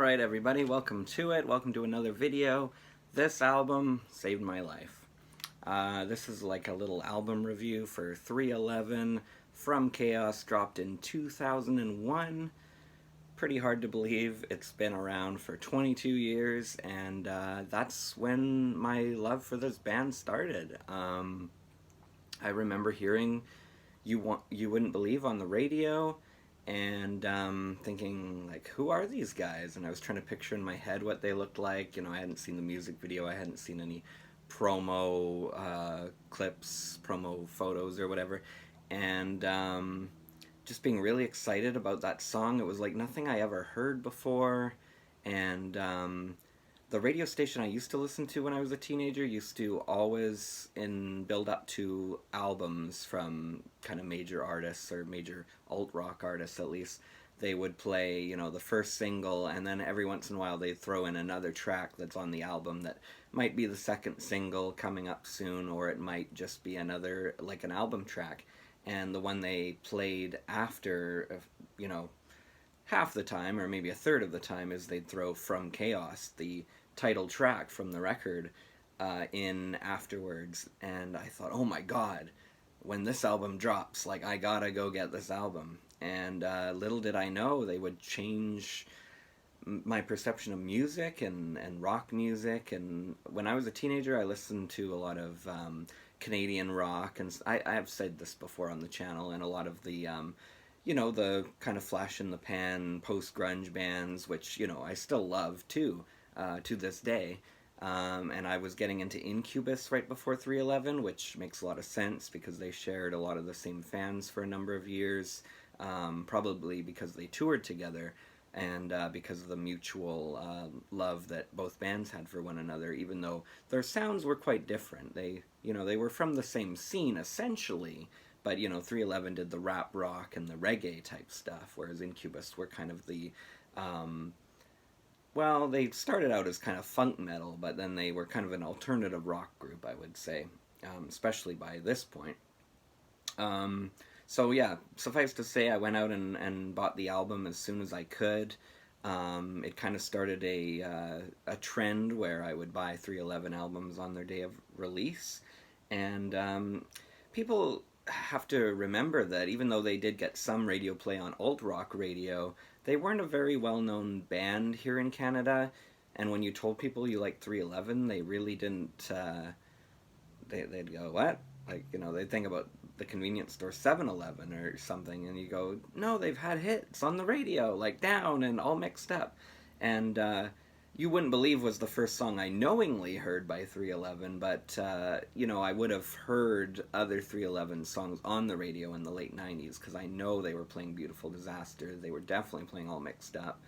Alright everybody, welcome to it. Welcome to another video. This album saved my life. This is like a little album review for 311 from Chaos, dropped in 2001. Pretty hard to believe it's been around for 22 years, and that's when my love for this band started. I remember hearing You Wouldn't Believe on the radio, and thinking, like, who are these guys? And I was trying to picture in my head what they looked like. You know, I hadn't seen the music video, I hadn't seen any promo clips, promo photos or whatever, and just being really excited about that song. It was like nothing I ever heard before, and the radio station I used to listen to when I was a teenager used to always, in build up to albums from kind of major artists, or major alt-rock artists at least, they would play, you know, the first single, and then every once in a while they'd throw in another track that's on the album that might be the second single coming up soon, or it might just be another, like an album track. And the one they played after, you know, half the time, or maybe a third of the time, is they'd throw From Chaos, the title track from the record, in afterwards. And I thought, oh my god, when this album drops, like, I gotta go get this album. And little did I know they would change my perception of music and rock music. And when I was a teenager, I listened to a lot of Canadian rock, and I have said this before on the channel, and a lot of the you know, the kind of flash in the pan post-grunge bands, which, you know, I still love too, to this day. And I was getting into Incubus right before 311, which makes a lot of sense because they shared a lot of the same fans for a number of years, probably because they toured together, and because of the mutual love that both bands had for one another, even though their sounds were quite different. They, you know, they were from the same scene essentially, but, you know, 311 did the rap rock and the reggae type stuff, whereas Incubus were kind of the, well, they started out as kind of funk metal, but then they were kind of an alternative rock group, I would say, especially by this point. So yeah, suffice to say, I went out and bought the album as soon as I could. It kind of started a trend where I would buy 311 albums on their day of release, and people have to remember that even though they did get some radio play on alt-rock radio, they weren't a very well-known band here in Canada, and when you told people you liked 311, they really didn't, they'd go, what? Like, you know, they'd think about the convenience store 7-Eleven or something, and you go, no, they've had hits on the radio, like Down and All Mixed Up. And You Wouldn't Believe was the first song I knowingly heard by 311, but, you know, I would have heard other 311 songs on the radio in the late 90s, because I know they were playing Beautiful Disaster, they were definitely playing All Mixed Up.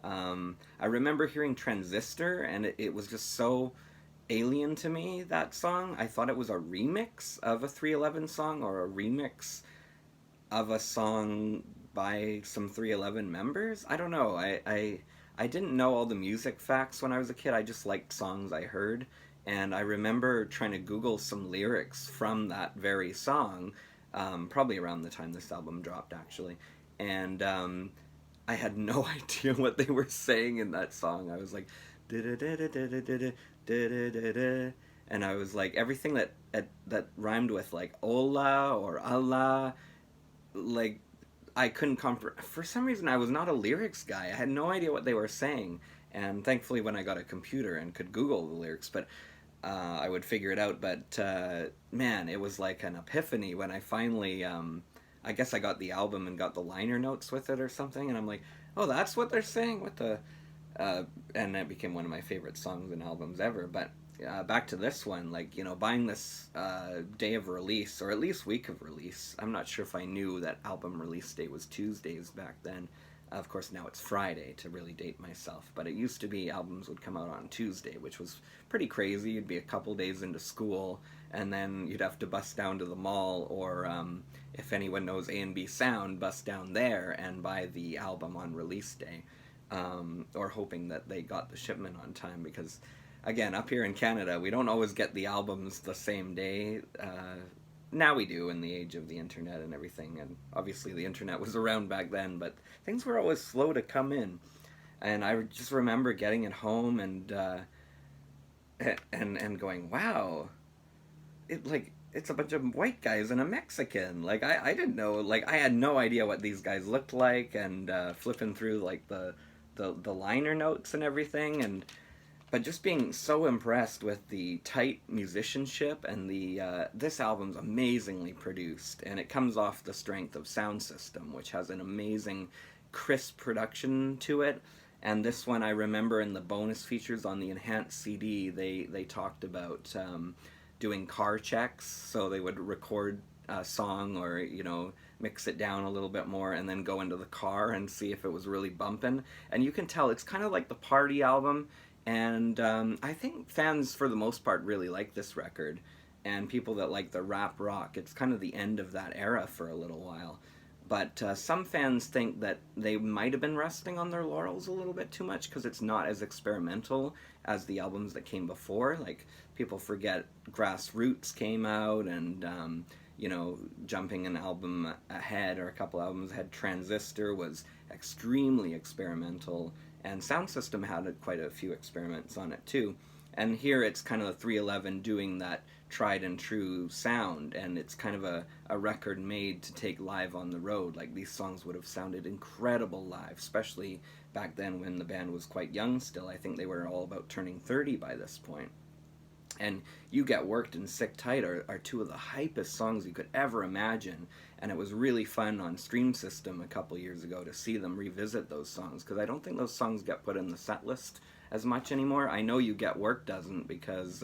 I remember hearing Transistor, and it was just so alien to me, that song. I thought it was a remix of a 311 song, or a remix of a song by some 311 members. I don't know. I didn't know all the music facts when I was a kid. I just liked songs I heard, and I remember trying to Google some lyrics from that very song, probably around the time this album dropped, actually, and I had no idea what they were saying in that song. I was like, and I was like, everything that rhymed with, like, hola or Allah, like, I couldn't comprehend. For some reason, I was not a lyrics guy. I had no idea what they were saying, and thankfully when I got a computer and could Google the lyrics, but I would figure it out. But man, it was like an epiphany when I finally, I guess I got the album and got the liner notes with it or something, and I'm like, oh, that's what they're saying? What the... and that became one of my favorite songs and albums ever. But back to this one, like, you know, buying this day of release, or at least week of release. I'm not sure if I knew that album release day was Tuesdays back then. Of course, now it's Friday, to really date myself. But it used to be albums would come out on Tuesday, which was pretty crazy. You'd be a couple days into school, and then you'd have to bus down to the mall, or if anyone knows A&B Sound, bus down there and buy the album on release day. Or hoping that they got the shipment on time, because, again, up here in Canada, we don't always get the albums the same day. Now we do, in the age of the internet and everything, and obviously the internet was around back then, but things were always slow to come in. And I just remember getting it home and going, wow, it's a bunch of white guys and a Mexican. Like I didn't know, like I had no idea what these guys looked like, and flipping through like the liner notes and everything, and but just being so impressed with the tight musicianship and the this album's amazingly produced, and it comes off the strength of Soundsystem, which has an amazing crisp production to it. And this one, I remember in the bonus features on the enhanced CD, they talked about doing car checks, so they would record a song or mix it down a little bit more and then go into the car and see if it was really bumping. And you can tell it's kind of like the party album, and I think fans for the most part really like this record, and people that like the rap rock, it's kind of the end of that era for a little while. But some fans think that they might have been resting on their laurels a little bit too much because it's not as experimental as the albums that came before. Like, people forget Grassroots came out, and jumping an album ahead or a couple albums ahead, Transistor was extremely experimental, and Soundsystem had quite a few experiments on it too. And here it's kind of the 311 doing that tried and true sound, and it's kind of a record made to take live on the road. Like, these songs would have sounded incredible live, especially back then when the band was quite young still. I think they were all about turning 30 by this point. And You Get Worked and Sick Tight are two of the hypest songs you could ever imagine, and it was really fun on Stream System a couple years ago to see them revisit those songs, because I don't think those songs get put in the set list as much anymore. I know You Get Worked doesn't, because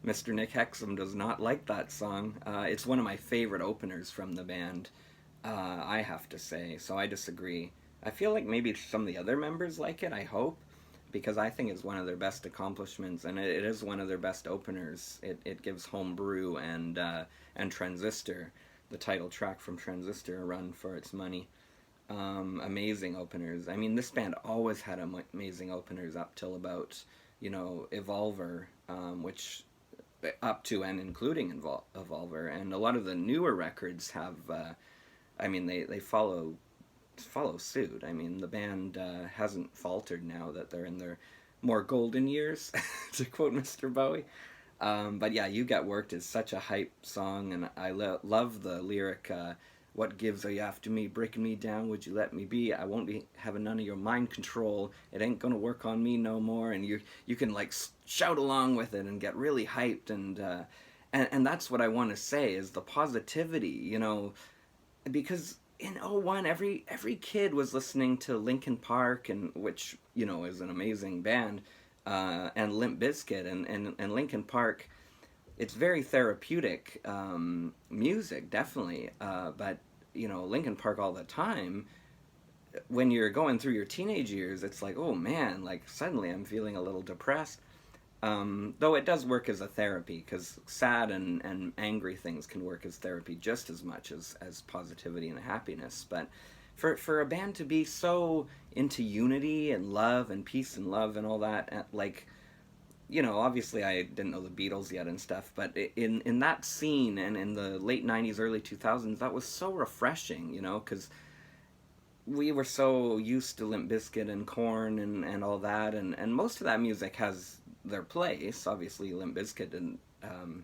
Mr. Nick Hexum does not like that song. It's one of my favorite openers from the band, I have to say, so I disagree. I feel like maybe some of the other members like it, I hope, because I think it's one of their best accomplishments, and it is one of their best openers. It gives Homebrew and Transistor, the title track from Transistor, a run for its money. Amazing openers. I mean, this band always had amazing openers up till about, Evolver, which up to and including Evolver, and a lot of the newer records have, they follow suit. I mean, the band hasn't faltered now that they're in their more golden years, to quote Mr. Bowie. But yeah, You Get Worked is such a hype song, and I love the lyric, what gives are you after me, breaking me down, would you let me be? I won't be having none of your mind control, it ain't gonna work on me no more. And you can like shout along with it and get really hyped, and that's what I want to say, is the positivity, because in '01 every kid was listening to Linkin Park, and which is an amazing band, and Limp Bizkit, and Linkin Park. It's very therapeutic music, definitely, but Linkin Park all the time, when you're going through your teenage years, it's like, oh man, like suddenly I'm feeling a little depressed. Though it does work as a therapy, because sad and angry things can work as therapy just as much as positivity and happiness. But for a band to be so into unity and love and peace and love and all that, like, obviously I didn't know the Beatles yet and stuff, but in that scene and in the late 90s, early 2000s, that was so refreshing, because we were so used to Limp Bizkit and Korn and all that, and most of that music has their place. Obviously, Limp Bizkit didn't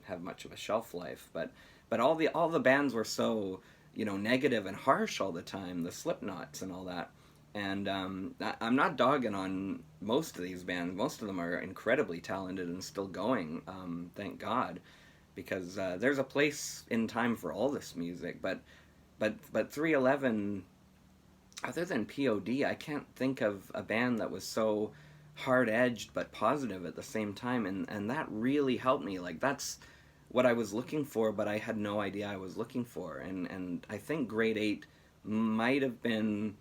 have much of a shelf life, but all the bands were so negative and harsh all the time, the Slipknots and all that. And I'm not dogging on most of these bands. Most of them are incredibly talented and still going, thank God, because there's a place in time for all this music. But 311, other than POD, I can't think of a band that was so hard-edged but positive at the same time, and that really helped me. Like, that's what I was looking for, but I had no idea I was looking for. And I think grade 8 might have been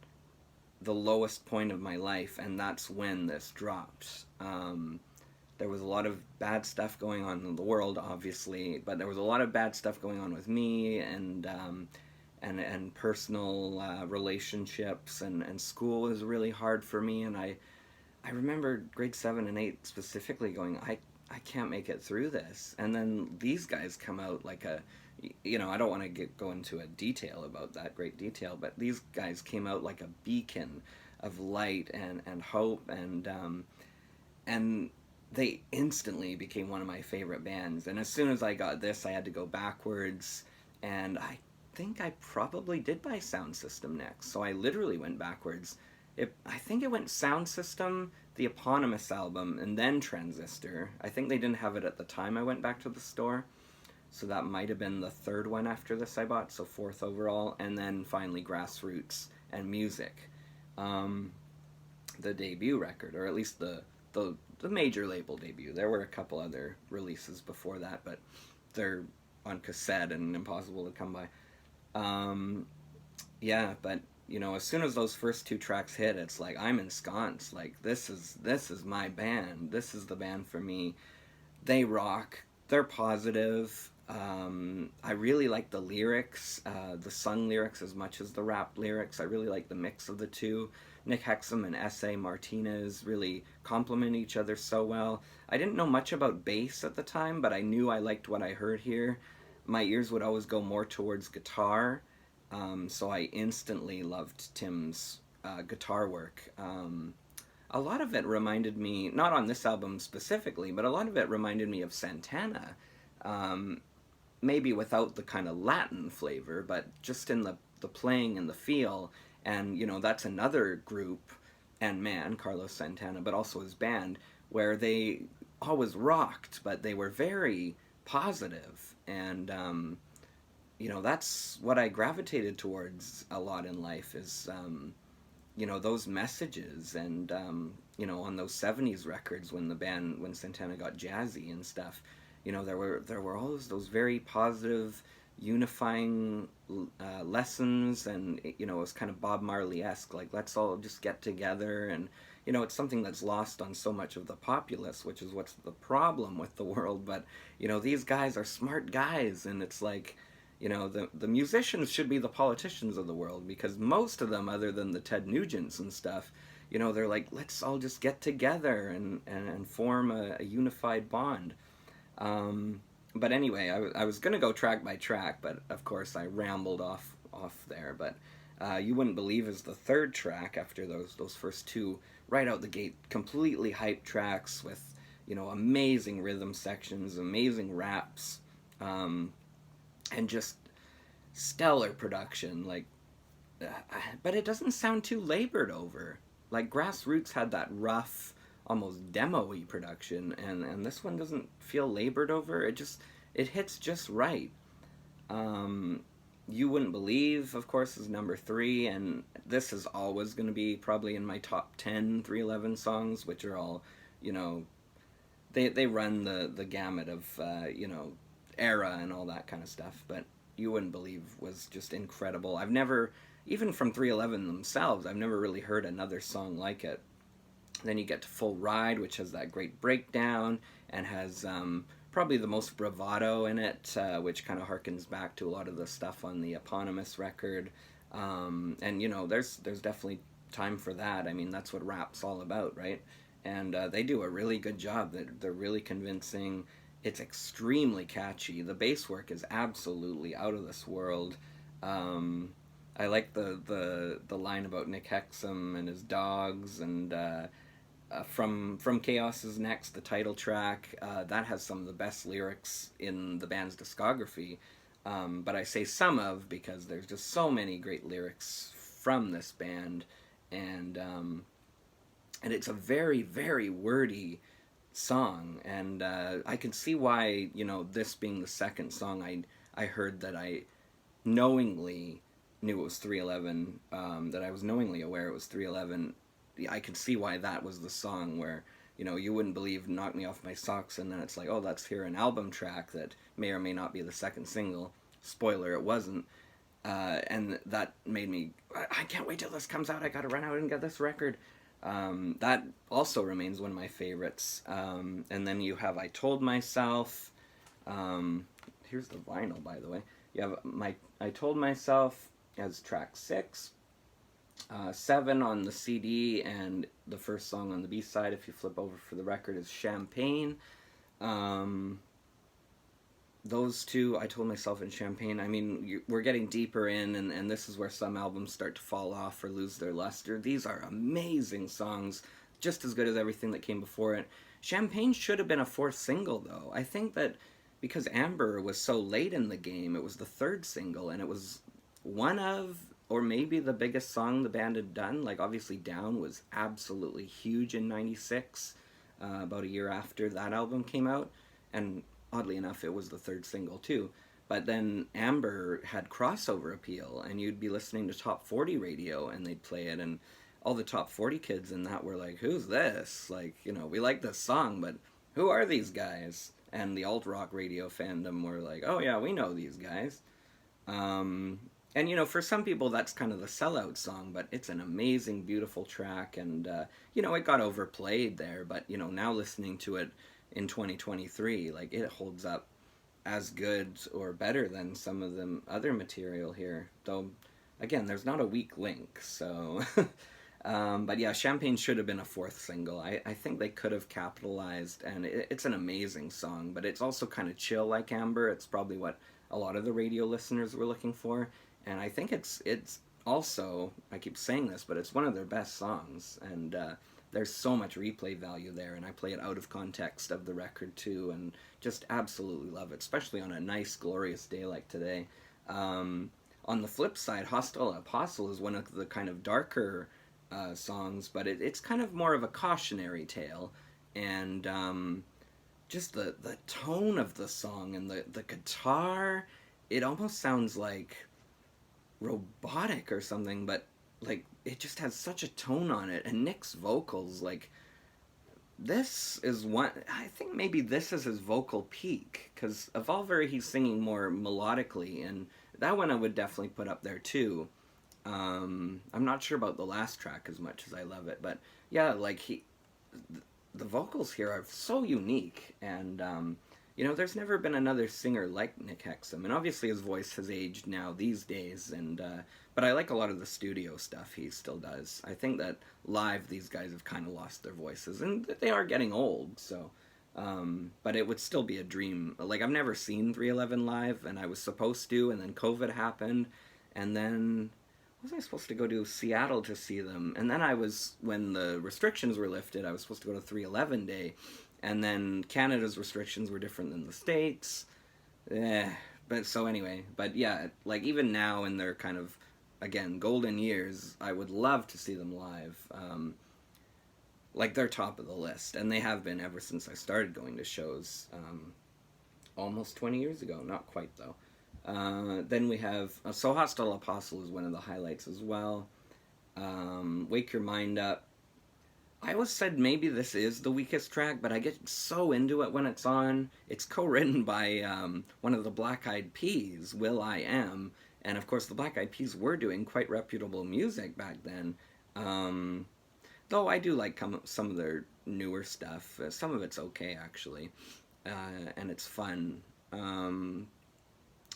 the lowest point of my life, and that's when this dropped. There was a lot of bad stuff going on in the world, obviously, but there was a lot of bad stuff going on with me, and personal relationships, and school was really hard for me. And I remember grade 7 and 8 specifically going, I can't make it through this. And then these guys come out like I don't want to go into a detail about that, great detail, but these guys came out like a beacon of light and hope, and they instantly became one of my favorite bands. And as soon as I got this, I had to go backwards, and I think I probably did buy Sound System next. So I literally went backwards. I think it went Sound System, the eponymous album, and then Transistor. I think they didn't have it at the time I went back to the store. So that might have been the third one after this I bought, so fourth overall. And then finally Grassroots and Music, the debut record, or at least the major label debut. There were a couple other releases before that, but they're on cassette and impossible to come by. Yeah, but as soon as those first two tracks hit, it's like I'm ensconced. Like this is my band. This is the band for me. They rock. They're positive. I really like the lyrics, the sung lyrics as much as the rap lyrics. I really like the mix of the two. Nick Hexum and S.A. Martinez really complement each other so well. I didn't know much about bass at the time, but I knew I liked what I heard here. My ears would always go more towards guitar, so I instantly loved Tim's guitar work. A lot of it reminded me, not on this album specifically, but a lot of it reminded me of Santana. Maybe without the kind of Latin flavor, but just in the playing and the feel. And, that's another group and man, Carlos Santana, but also his band, where they always rocked, but they were very positive. And, that's what I gravitated towards a lot in life is, those messages. And, on those 70s records when Santana got jazzy and stuff, there were all those very positive, unifying lessons, and it was kind of Bob Marley-esque, like let's all just get together. And it's something that's lost on so much of the populace, which is what's the problem with the world. But these guys are smart guys, and it's like the musicians should be the politicians of the world, because most of them, other than the Ted Nugents and stuff, they're like, let's all just get together and form a unified bond. But anyway, I was going to go track by track, but of course I rambled off there. But You Wouldn't Believe is the third track after those first two, right out the gate, completely hyped tracks with, amazing rhythm sections, amazing raps, and just stellar production. Like, but it doesn't sound too labored over. Like, Grassroots had that rough, almost demo-y production, and this one doesn't feel labored over. It hits just right. You Wouldn't Believe, of course, is number 3, and this is always going to be probably in my top 10 311 songs, which are all, they run the gamut of, era and all that kind of stuff. But You Wouldn't Believe was just incredible. I've never, even from 311 themselves, I've never really heard another song like it. Then you get to Full Ride, which has that great breakdown and has probably the most bravado in it, which kind of harkens back to a lot of the stuff on the eponymous record. And there's definitely time for that. I mean, that's what rap's all about, right? And they do a really good job. They're really convincing. It's extremely catchy. The bass work is absolutely out of this world. I like the line about Nick Hexum and his dogs, and from Chaos is Next, the title track, that has some of the best lyrics in the band's discography. But I say some of because there's just so many great lyrics from this band, and it's a very, very wordy song, and I can see why, this being the second song I heard that I knowingly knew it was 311, that I was knowingly aware it was 311. I can see why that was the song where, You Wouldn't Believe knocked me off my socks, and then it's like, oh, let's hear an album track that may or may not be the second single. Spoiler, it wasn't. And that made me, I can't wait till this comes out, I gotta run out and get this record. That also remains one of my favorites. And then you have I Told Myself. Here's the vinyl, by the way. You have I Told Myself as track 6. 7 on the CD, and the first song on the B-side, if you flip over for the record, is Champagne. those two, I told myself in Champagne, I mean, we're getting deeper in, and this is where some albums start to fall off or lose their luster. These are amazing songs, just as good as everything that came before it. Champagne should have been a fourth single, though. I think that because Amber was so late in the game, it was the third single, and it was one of, or maybe the biggest song the band had done. Like, obviously, Down was absolutely huge in '96, about a year after that album came out, and oddly enough, it was the third single too. But then Amber had crossover appeal, and you'd be listening to Top 40 radio, and they'd play it, and all the Top 40 kids in that were like, "Who's this? Like, you know, we like this song, but who are these guys?" And the alt rock radio fandom were like, "Oh yeah, we know these guys." And you know, for some people, that's kind of the sellout song, but it's an amazing, beautiful track, and you know, it got overplayed there. But you know, now listening to it in 2023, like it holds up as good or better than some of the other material here. Though, again, there's not a weak link. So, but yeah, Champagne should have been a fourth single. I think they could have capitalized, and it's an amazing song, but it's also kind of chill like Amber. It's probably what a lot of the radio listeners were looking for, and I think it's also, I keep saying this, but it's one of their best songs, and there's so much replay value there, and I play it out of context of the record too, and just absolutely love it, especially on a nice, glorious day like today. On the flip side, Hostile Apostle is one of the kind of darker songs, but it's kind of more of a cautionary tale, and just the tone of the song and the guitar, it almost sounds like robotic or something, but like it just has such a tone on it. And Nick's vocals, like, this is one, I think maybe this is his vocal peak, because Evolver he's singing more melodically, and that one I would definitely put up there too. I'm not sure about the last track as much as I love it, but yeah, like the vocals here are so unique, and you know, there's never been another singer like Nick Hexum, and obviously his voice has aged now these days, and but I like a lot of the studio stuff he still does. I think that live these guys have kind of lost their voices, and they are getting old, so but it would still be a dream. Like, I've never seen 311 live, and I was supposed to, and then COVID happened, and then was I supposed to go to Seattle to see them? And then when the restrictions were lifted, I was supposed to go to 311 Day, and then Canada's restrictions were different than the States. But so anyway, but yeah, like even now in their kind of, again, golden years, I would love to see them live. Like, they're top of the list, and they have been ever since I started going to shows, almost 20 years ago. Not quite, though. Then we have, so Hostile Apostle is one of the highlights as well. Wake Your Mind Up. I always said maybe this is the weakest track, but I get so into it when it's on. It's co-written by one of the Black Eyed Peas, Will I Am, and of course the Black Eyed Peas were doing quite reputable music back then. Though I do like some of their newer stuff. Some of it's okay, actually, and it's fun.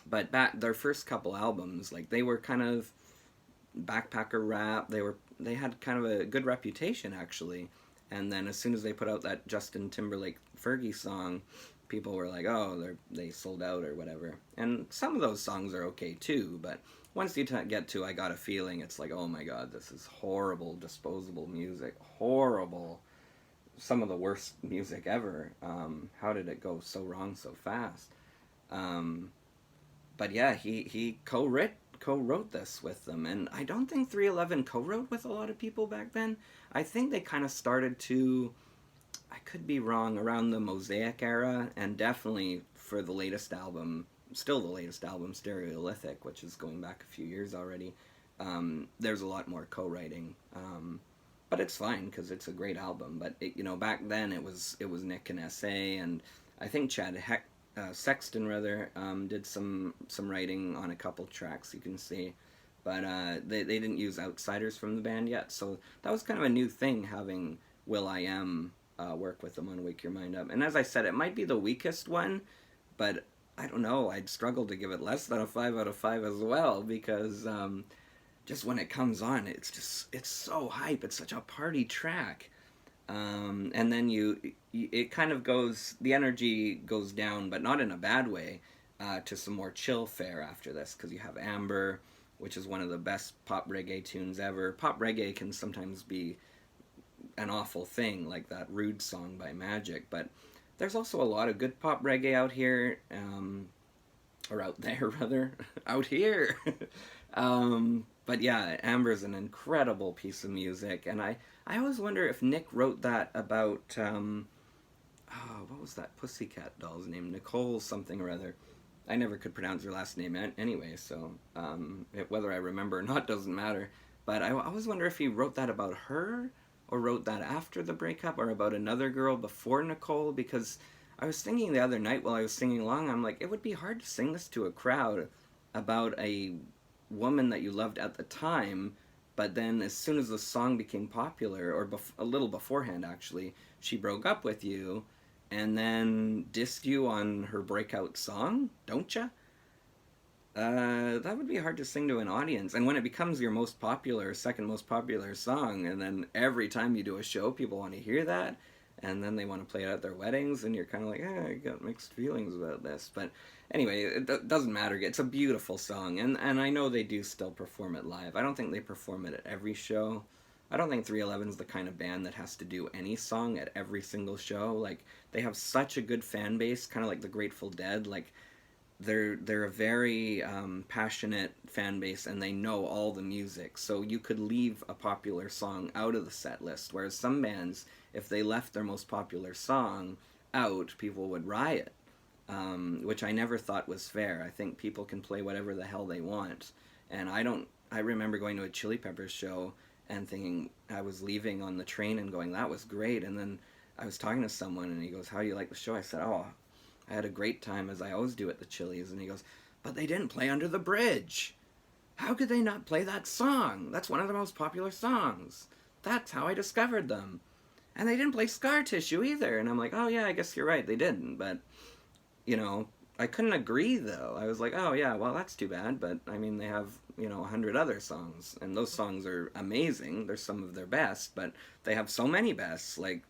But their first couple albums, like, they were kind of backpacker rap. They had kind of a good reputation, actually. And then as soon as they put out that Justin Timberlake Fergie song, people were like, "Oh, they sold out," or whatever. And some of those songs are okay too, but once you get to I Got a Feeling, it's like, oh my god, this is horrible, disposable music. Horrible. Some of the worst music ever. How did it go so wrong so fast? But yeah, he co-wrote this with them, and I don't think 311 co-wrote with a lot of people back then. I think they kind of started to, I could be wrong, around the Mosaic era, and definitely for the latest album, still the latest album, Stereolithic, which is going back a few years already. There's a lot more co-writing, but it's fine because it's a great album. But you know, back then it was Nick and S.A., and I think Sexton did some writing on a couple tracks, you can see, but they didn't use outsiders from the band yet, so that was kind of a new thing, having Will I Am work with them on Wake Your Mind Up. And as I said, it might be the weakest one, but I don't know, I'd struggle to give it less than a 5 out of 5 as well, because just when it comes on, it's so hype. It's such a party track. And then it kind of goes, the energy goes down, but not in a bad way. to some more chill fare after this, because you have Amber, which is one of the best pop reggae tunes ever. Pop reggae can sometimes be an awful thing, like that Rude song by Magic, but there's also a lot of good pop reggae out here, or out there rather, out here. But yeah, Amber's an incredible piece of music, and I always wonder if Nick wrote that about, oh, what was that Pussycat doll's name? Nicole something or other. I never could pronounce her last name anyway, so whether I remember or not doesn't matter. But I always wonder if he wrote that about her, or wrote that after the breakup, or about another girl before Nicole, because I was thinking the other night while I was singing along, I'm like, it would be hard to sing this to a crowd about a woman that you loved at the time, but then as soon as the song became popular, or a little beforehand actually, she broke up with you, and then dissed you on her breakout song, don't ya? That would be hard to sing to an audience. And when it becomes your most popular, second most popular song, and then every time you do a show, people want to hear that, and then they want to play it at their weddings, and you're kind of like, I got mixed feelings about this. But anyway, it doesn't matter. It's a beautiful song, and I know they do still perform it live. I don't think they perform it at every show. I don't think 311's the kind of band that has to do any song at every single show. Like, they have such a good fan base, kind of like the Grateful Dead. Like, they're a very passionate fan base, and they know all the music. So you could leave a popular song out of the set list, whereas some bands, if they left their most popular song out, people would riot, which I never thought was fair. I think people can play whatever the hell they want, and I remember going to a Chili Peppers show and thinking, I was leaving on the train and going, that was great, and then I was talking to someone, and he goes, how do you like the show? I said, oh, I had a great time, as I always do at the Chili's. And he goes, but they didn't play Under the Bridge. How could they not play that song? That's one of the most popular songs. That's how I discovered them. And they didn't play Scar Tissue either. And I'm like, oh yeah, I guess you're right, they didn't. But, I couldn't agree, though. I was like, oh yeah, well, that's too bad. But, I mean, they have, 100 other songs. And those songs are amazing. They're some of their best. But they have so many bests. Like,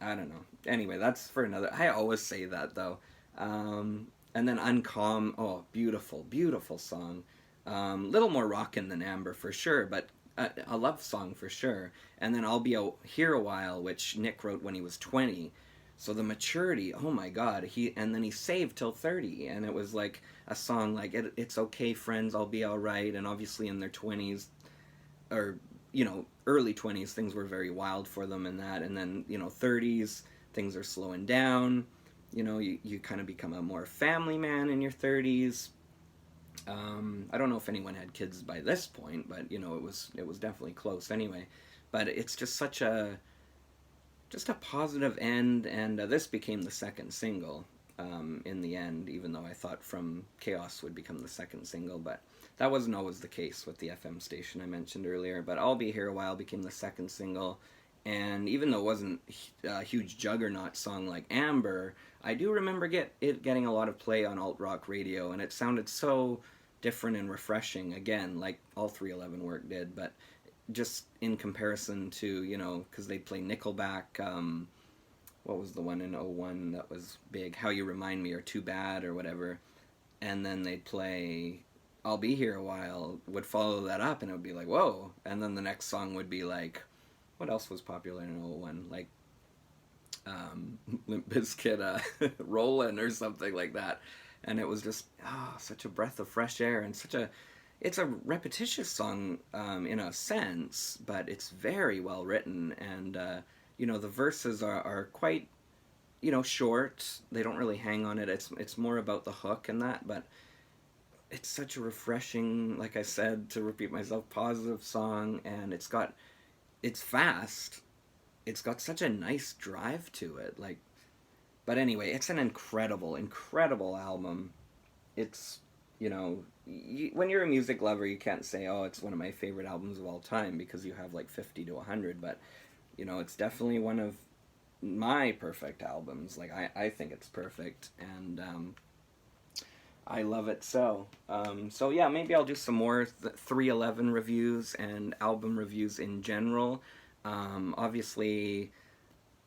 I don't know. Anyway, that's for another. I always say that, though. And then Uncalm. Oh, beautiful, beautiful song. Little more rockin' than Amber for sure, but a love song for sure. And then I'll Be Here a While, which Nick wrote when he was 20. So the maturity, oh my God. And then he saved till 30, and it was like a song like It's Okay, Friends, I'll Be Alright. And obviously in their 20s, or early 20s, things were very wild for them and that, and then 30s, things are slowing down. You kind of become a more family man in your 30s. I don't know if anyone had kids by this point, but it was definitely close anyway. But it's just such a positive end, and this became the second single in the end, even though I thought From Chaos would become the second single, but that wasn't always the case with the FM station I mentioned earlier. But I'll Be Here a While became the second single, and even though it wasn't a huge juggernaut song like Amber, I do remember it getting a lot of play on alt-rock radio, and it sounded so different and refreshing, again, like all 311 work did, but just in comparison to, because they'd play Nickelback, what was the one in '01 that was big, How You Remind Me, or Too Bad, or whatever, and then they'd play I'll Be Here a While, would follow that up, and it would be like, whoa, and then the next song would be like, what else was popular in '01, like Limp Bizkit, Rollin' or something like that, and it was just such a breath of fresh air, and it's a repetitious song in a sense, but it's very well written, and the verses are quite short. They don't really hang on it. It's more about the hook and that, but it's such a refreshing, like I said, to repeat myself, positive song, and it's fast. It's got such a nice drive to it, like. But anyway, it's an incredible, incredible album. It's, when you're a music lover, you can't say, oh, it's one of my favorite albums of all time, because you have like 50 to 100, but, it's definitely one of my perfect albums. Like, I think it's perfect, and I love it so. So yeah, maybe I'll do some more 311 reviews and album reviews in general. Obviously,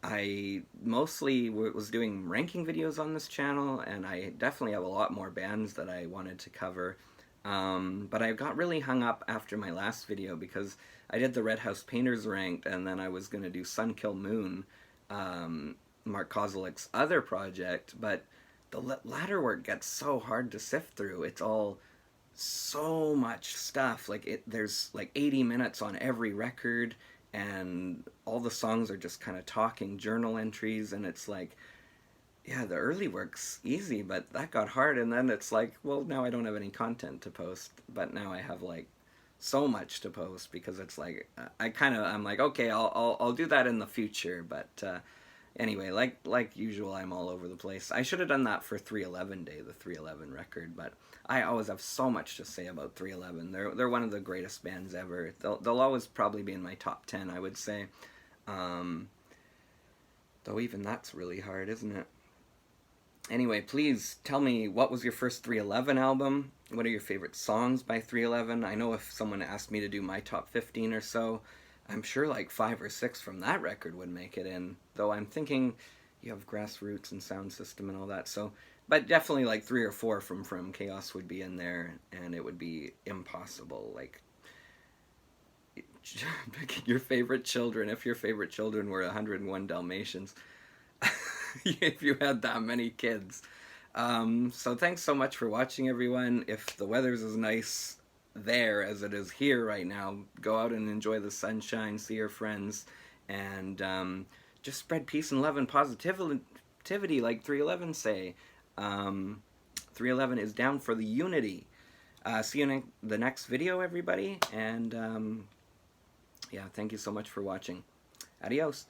I mostly was doing ranking videos on this channel, and I definitely have a lot more bands that I wanted to cover. But I got really hung up after my last video because I did the Red House Painters ranked, and then I was going to do Sun Kill Moon, um, Mark Kozelik's other project, but the ladder work gets so hard to sift through. It's all so much stuff. Like there's like 80 minutes on every record, and all the songs are just kind of talking journal entries, and it's like, yeah, the early work's easy, but that got hard, and then it's like, well, now I don't have any content to post, but now I have like so much to post because it's like I'm like, okay, I'll do that in the future, but anyway, like usual, I'm all over the place. I should have done that for 311 Day, the 311 record, but I always have so much to say about 311. They're one of the greatest bands ever. They'll always probably be in my top 10, I would say. Um, though even that's really hard, isn't it? Anyway, please tell me, what was your first 311 album? What are your favorite songs by 311? I know if someone asked me to do my top 15 or so, I'm sure like 5 or 6 from that record would make it in. Though I'm thinking you have Grassroots and Soundsystem and all that, so but definitely like 3 or 4 from Chaos would be in there, and it would be impossible. Like picking your favorite children, if your favorite children were 101 Dalmatians. If you had that many kids. So thanks so much for watching, everyone. If the weather's as nice there as it is here right now, go out and enjoy the sunshine, see your friends, and just spread peace and love and positivity like 311 say. 311 is down for the unity. See you in the next video, everybody, and yeah, thank you so much for watching. Adios.